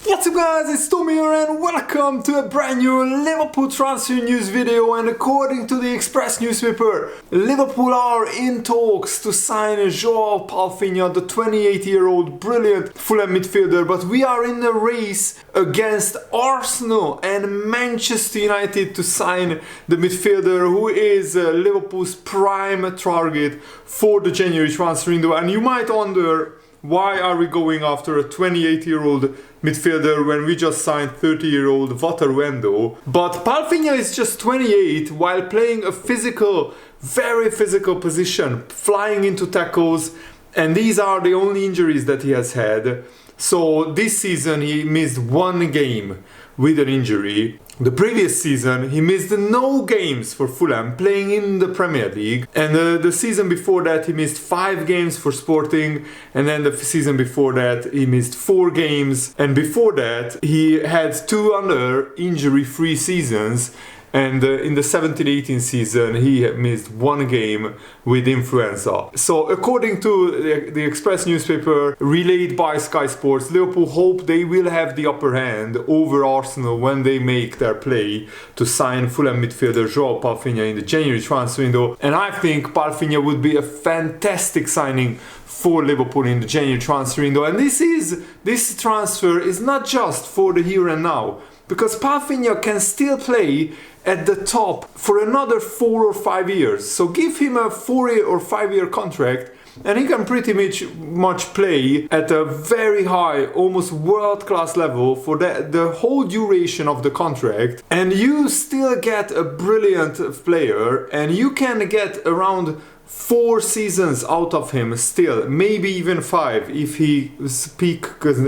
What's up guys, it's Tommy here and welcome to a brand new Liverpool transfer news video. And according to the Express newspaper, Liverpool are in talks to sign João Palhinha, the 28-year-old brilliant Fulham midfielder, but we are in a race against Arsenal and Manchester United to sign the midfielder who is Liverpool's prime target for the January transfer window. And you might wonder, why are we going after a 28-year-old midfielder when we just signed 30-year-old Wendo? But Palhinha is just 28 while playing a very physical position, flying into tackles, and these are the only injuries that he has had. So this season he missed one game with an injury. The previous season he missed no games for Fulham playing in the Premier League, and the season before that he missed 5 games for Sporting, and then the season before that he missed 4 games, and before that he had 2 other injury-free seasons. And in the 17-18 season, he missed 1 game with influenza. So according to the Express newspaper, relayed by Sky Sports, Liverpool hope they will have the upper hand over Arsenal when they make their play to sign Fulham midfielder João Palhinha in the January transfer window. And I think Palhinha would be a fantastic signing for Liverpool in the January transfer window. And this transfer is not just for the here and now, because Palhinha can still play at the top for another 4 or 5 years. So give him a 4 or 5 year contract and he can pretty much play at a very high, almost world-class level for the whole duration of the contract. And you still get a brilliant player, and you can get around 4 seasons out of him still, maybe even 5 if his peak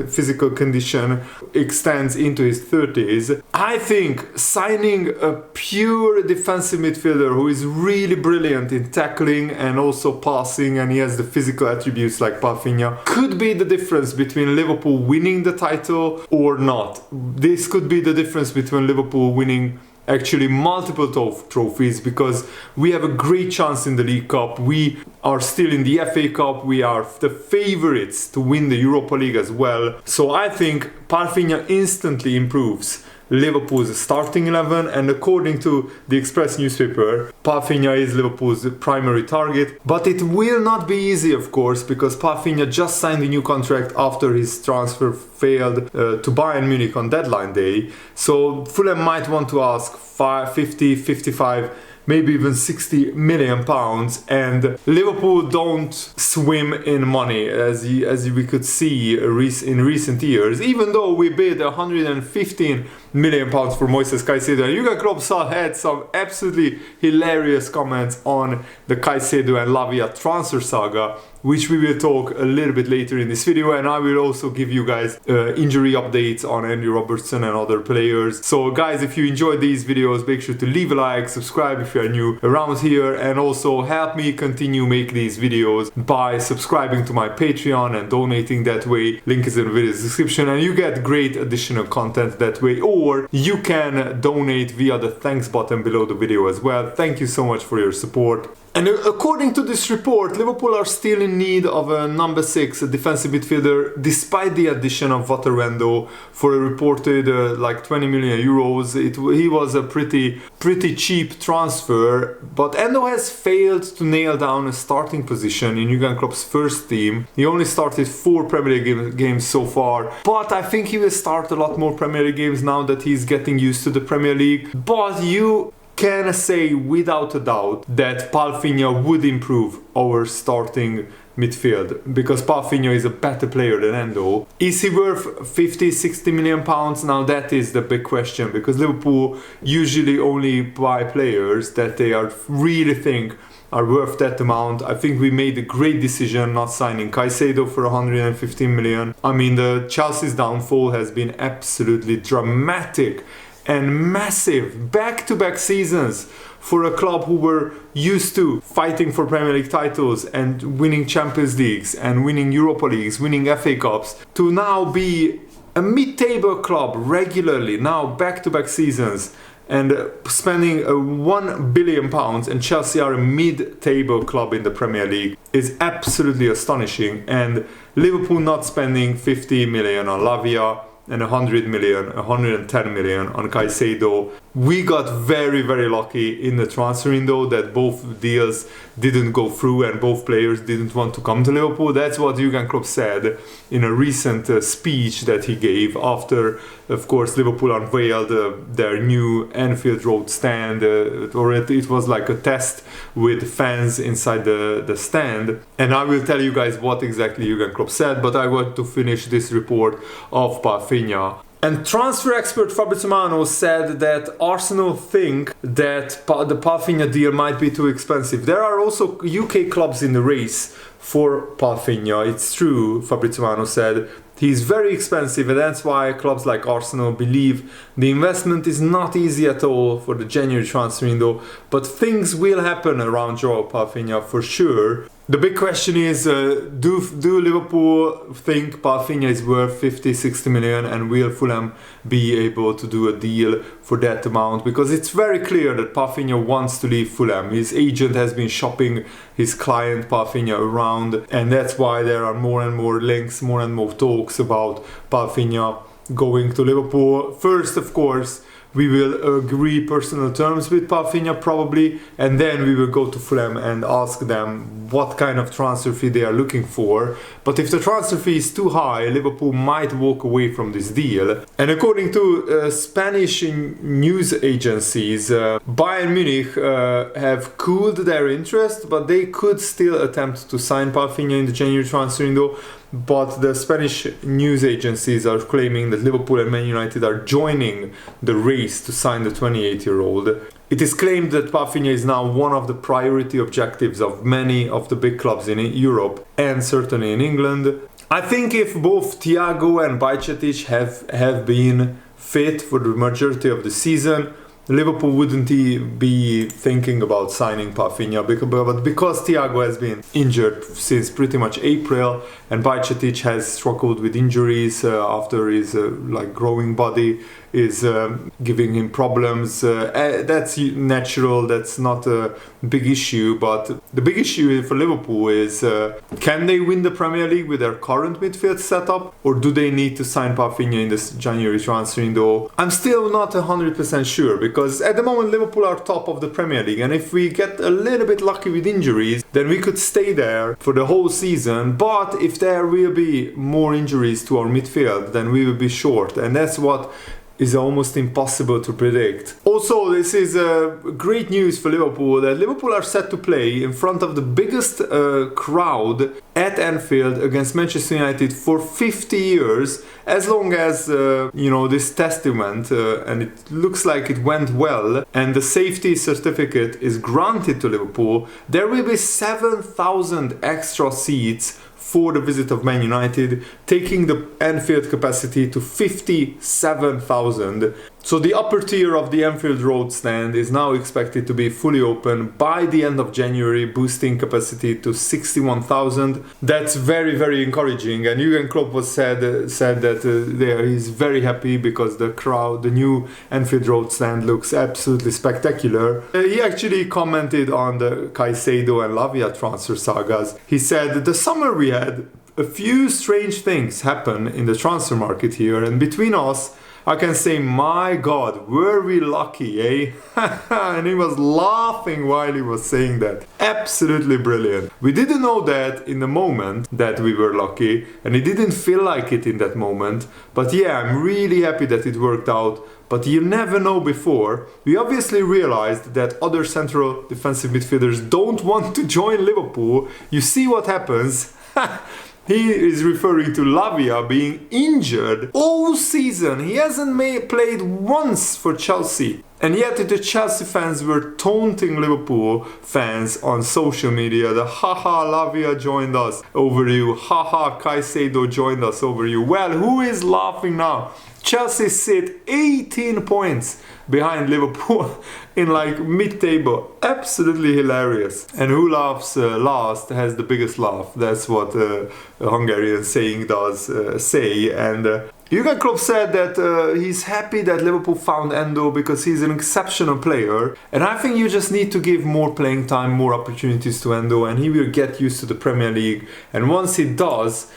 physical condition extends into his 30s. I think signing a pure defensive midfielder who is really brilliant in tackling and also passing, and he has the physical attributes like Palhinha, could be the difference between Liverpool winning the title or not. This could be the difference between Liverpool winning actually multiple trophies, because we have a great chance in the League Cup. We are still in the FA Cup. We are the favorites to win the Europa League as well. So I think Palhinha instantly improves Liverpool's starting 11, and according to the Express newspaper, Palhinha is Liverpool's primary target. But it will not be easy, of course, because Palhinha just signed a new contract after his transfer failed to Bayern Munich on deadline day. So Fulham might want to ask 50, 55, maybe even 60 million pounds, and Liverpool don't swim in money as we could see in recent years, even though we bid 115 million pounds for Moises Caicedo. And Jurgen Klopp had some absolutely hilarious comments on the Caicedo and Lavia transfer saga, which we will talk a little bit later in this video. And I will also give you guys injury updates on Andy Robertson and other players. So guys, if you enjoyed these videos, make sure to leave a like, subscribe if you are new around here, and also help me continue make these videos by subscribing to my Patreon and donating that way. Link is in the video description, and you get great additional content that way, or you can donate via the thanks button below the video as well. Thank you so much for your support. And according to this report, Liverpool are still in need of a number 6 defensive midfielder, despite the addition of Wendo for a reported like 20 million euros. He was a pretty cheap transfer, but Endo has failed to nail down a starting position in Jurgen Klopp's first team. He only started 4 Premier League games so far, but I think he will start a lot more Premier League games now that he's getting used to the Premier League. But you can say without a doubt that Palhinha would improve our starting midfield, because Palhinha is a better player than Endo. Is he worth 50, 60 million pounds? Now that is the big question, because Liverpool usually only buy players that they really think are worth that amount. I think we made a great decision not signing Caicedo for 115 million. I mean, the Chelsea's downfall has been absolutely dramatic and massive. Back-to-back seasons for a club who were used to fighting for Premier League titles and winning Champions Leagues and winning Europa Leagues, winning FA Cups, to now be a mid-table club regularly, now back-to-back seasons, and spending £1 billion, and Chelsea are a mid-table club in the Premier League, is absolutely astonishing. And Liverpool not spending 50 million on Lavia and 100 million, 110 million on Caicedo. We got very, very lucky in the transfer window that both deals didn't go through and both players didn't want to come to Liverpool. That's what Jurgen Klopp said in a recent speech that he gave after, of course, Liverpool unveiled their new Anfield Road stand, or it was like a test with fans inside the stand. And I will tell you guys what exactly Jurgen Klopp said, but I want to finish this report of Palhinha. And transfer expert Fabrizio Romano said that Arsenal think that the Palhinha deal might be too expensive. There are also UK clubs in the race for Palhinha. It's true, Fabrizio Romano said. He's very expensive, and that's why clubs like Arsenal believe the investment is not easy at all for the January transfer window, but things will happen around Joao Palhinha for sure. The big question is, do Liverpool think Palhinha is worth 50-60 million, and will Fulham be able to do a deal for that amount? Because it's very clear that Palhinha wants to leave Fulham. His agent has been shopping his client Palhinha around, and that's why there are more and more links, more and more talks about Palhinha going to Liverpool. First, of course, we will agree personal terms with Palhinha probably, and then we will go to Fulham and ask them what kind of transfer fee they are looking for. But if the transfer fee is too high, Liverpool might walk away from this deal. And according to Spanish news agencies, Bayern Munich have cooled their interest, but they could still attempt to sign Palhinha in the January transfer window. But the Spanish news agencies are claiming that Liverpool and Man United are joining the race to sign the 28-year-old. It is claimed that Palhinha is now one of the priority objectives of many of the big clubs in Europe and certainly in England. I think if both Thiago and Bajcetic have been fit for the majority of the season, Liverpool wouldn't be thinking about signing Palhinha, but because Thiago has been injured since pretty much April and Bajcetic has struggled with injuries after his growing body is giving him problems. That's natural, that's not a big issue, but the big issue for Liverpool is can they win the Premier League with their current midfield setup, or do they need to sign Palhinha in this January transfer window? I'm still not 100% sure, because at the moment Liverpool are top of the Premier League, and if we get a little bit lucky with injuries, then we could stay there for the whole season. But if there will be more injuries to our midfield, then we will be short, and that's what is almost impossible to predict. Also, this is great news for Liverpool, that Liverpool are set to play in front of the biggest crowd at Anfield against Manchester United for 50 years, as long as this testament and it looks like it went well and the safety certificate is granted to Liverpool. There will be 7,000 extra seats for the visit of Man United, taking the Anfield capacity to 57,000. So the upper tier of the Anfield Road stand is now expected to be fully open by the end of January, boosting capacity to 61,000. That's very, very encouraging. And Jurgen Klopp said that he's very happy because the new Anfield Road stand looks absolutely spectacular. He actually commented on the Caicedo and Lavia transfer sagas. He said, "The summer we had a few strange things happen in the transfer market here, and between us, I can say, my God, were we lucky, eh?" And he was laughing while he was saying that. Absolutely brilliant. We didn't know that in the moment that we were lucky, and it didn't feel like it in that moment. But yeah, I'm really happy that it worked out. But you never know before. We obviously realized that other central defensive midfielders don't want to join Liverpool. You see what happens. He is referring to Lavia being injured all season. He hasn't played once for Chelsea. And yet the Chelsea fans were taunting Liverpool fans on social media. The haha, Lavia joined us over you. Haha, Caicedo joined us over you. Well, who is laughing now? Chelsea sit 18 points behind Liverpool in mid-table. Absolutely hilarious. And who laughs last has the biggest laugh. That's what a Hungarian saying does say. And Jurgen Klopp said that he's happy that Liverpool found Endo because he's an exceptional player. And I think you just need to give more playing time, more opportunities to Endo, and he will get used to the Premier League. And once he does,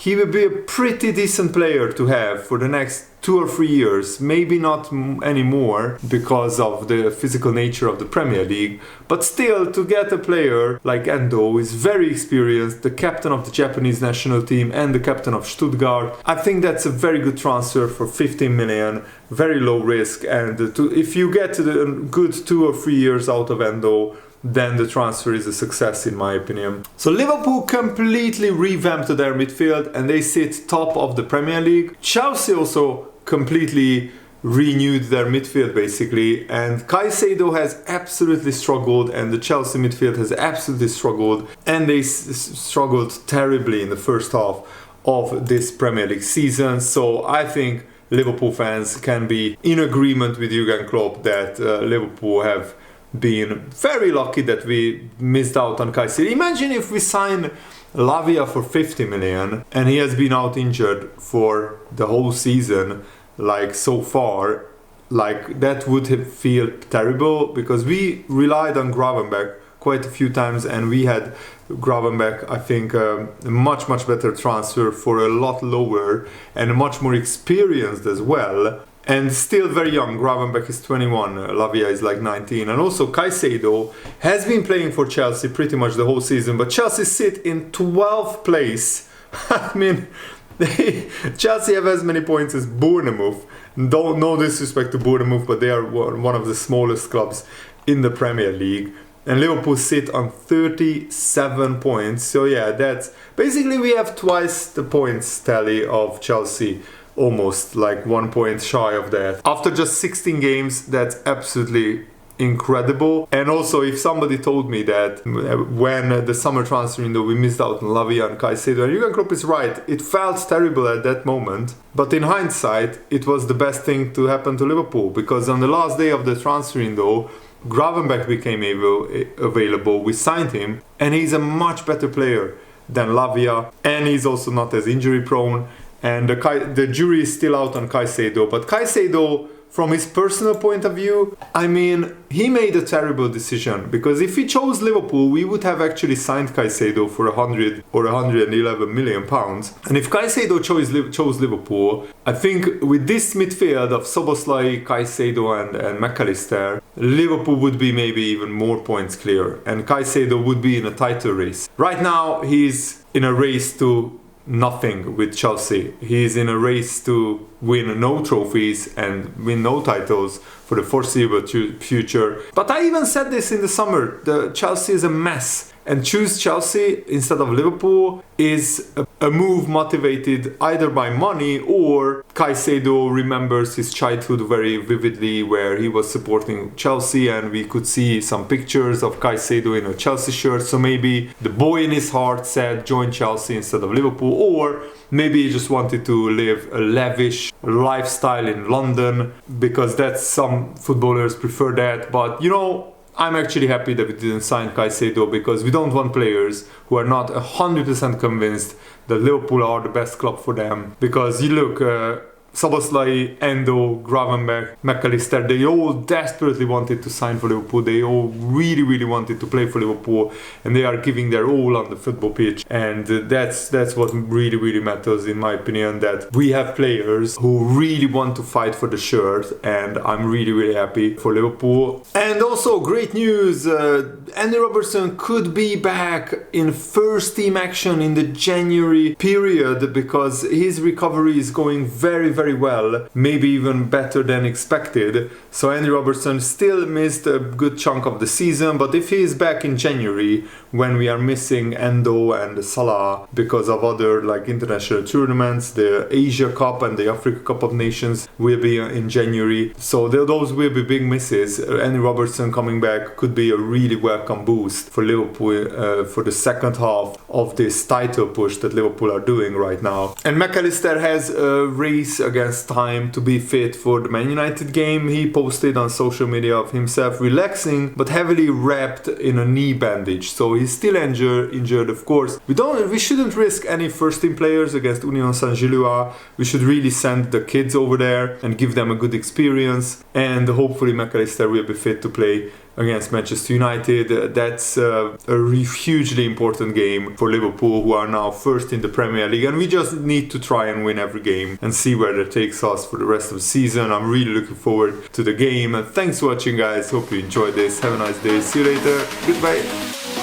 he will be a pretty decent player to have for the next 2 or 3 years, maybe not anymore because of the physical nature of the Premier League, but still to get a player like Endo, who is very experienced, the captain of the Japanese national team and the captain of Stuttgart, I think that's a very good transfer for 15 million, very low risk, and if you get a good 2 or 3 years out of Endo, then the transfer is a success in my opinion. So Liverpool completely revamped their midfield and they sit top of the Premier League. Chelsea also completely renewed their midfield basically, and Caicedo has absolutely struggled and the Chelsea midfield has absolutely struggled, and they struggled terribly in the first half of this Premier League season. So I think Liverpool fans can be in agreement with Jurgen Klopp that Liverpool have been very lucky that we missed out on Caicedo. Imagine if we sign Lavia for 50 million and he has been out injured for the whole season, like so far, like that would feel terrible, because we relied on Gravenberch quite a few times and we had Gravenberch, I think, a much better transfer for a lot lower and much more experienced as well. And still very young. Gravenberch is 21, Lavia is like 19. And also Caicedo has been playing for Chelsea pretty much the whole season, but Chelsea sit in 12th place. I mean, Chelsea have as many points as Bournemouth. No disrespect to Bournemouth, but they are one of the smallest clubs in the Premier League. And Liverpool sit on 37 points. So yeah, that's basically we have twice the points tally of Chelsea. Almost like 1 point shy of that. After just 16 games, that's absolutely incredible. And also, if somebody told me that when the summer transfer window we missed out on Lavia and Caicedo, and Jurgen Klopp is right, it felt terrible at that moment. But in hindsight, it was the best thing to happen to Liverpool, because on the last day of the transfer window, Gravenberch became available, we signed him, and he's a much better player than Lavia, and he's also not as injury prone. And the jury is still out on Caicedo. But Caicedo, from his personal point of view, I mean, he made a terrible decision. Because if he chose Liverpool, we would have actually signed Caicedo for 100 or 111 million pounds. And if Caicedo chose Liverpool, I think with this midfield of Szoboszlai, Caicedo and McAllister, Liverpool would be maybe even more points clear. And Caicedo would be in a title race. Right now, he's in a race to nothing with Chelsea. He's in a race to win no trophies and win no titles for the foreseeable future. But I even said this in the summer, the Chelsea is a mess. And choose Chelsea instead of Liverpool is a move motivated either by money, or Caicedo remembers his childhood very vividly where he was supporting Chelsea and we could see some pictures of Caicedo in a Chelsea shirt. So maybe the boy in his heart said join Chelsea instead of Liverpool, or maybe he just wanted to live a lavish lifestyle in London, because that's some footballers prefer that. But you know, I'm actually happy that we didn't sign Caicedo, because we don't want players who are not 100% convinced that Liverpool are the best club for them. Because you look, Szoboszlai, Endo, Gravenberch, McAllister, they all desperately wanted to sign for Liverpool. They all really wanted to play for Liverpool, and they are giving their all on the football pitch. And that's what really matters, in my opinion, that we have players who really want to fight for the shirt, and I'm really happy for Liverpool. And also great news, Andy Robertson could be back in first team action in the January period, because his recovery is going very well, maybe even better than expected. So Andy Robertson still missed a good chunk of the season, but if he is back in January, when we are missing Endo and Salah because of other like international tournaments, the Asia Cup and the Africa Cup of Nations will be in January, so those will be big misses. Andy Robertson coming back could be a really welcome boost for Liverpool for the second half of this title push that Liverpool are doing right now. And McAllister has a race against time to be fit for the Man United game. He posted on social media of himself relaxing but heavily wrapped in a knee bandage, so he's still injured. Of course, we shouldn't risk any first team players against Union Saint-Gilloise. We should really send the kids over there and give them a good experience, and hopefully McAllister will be fit to play against Manchester United. That's a hugely important game for Liverpool, who are now first in the Premier League, and we just need to try and win every game and see where that takes us for the rest of the season. I'm really looking forward to the game, and thanks for watching, guys. Hope you enjoyed this. Have a nice day. See you later. Goodbye.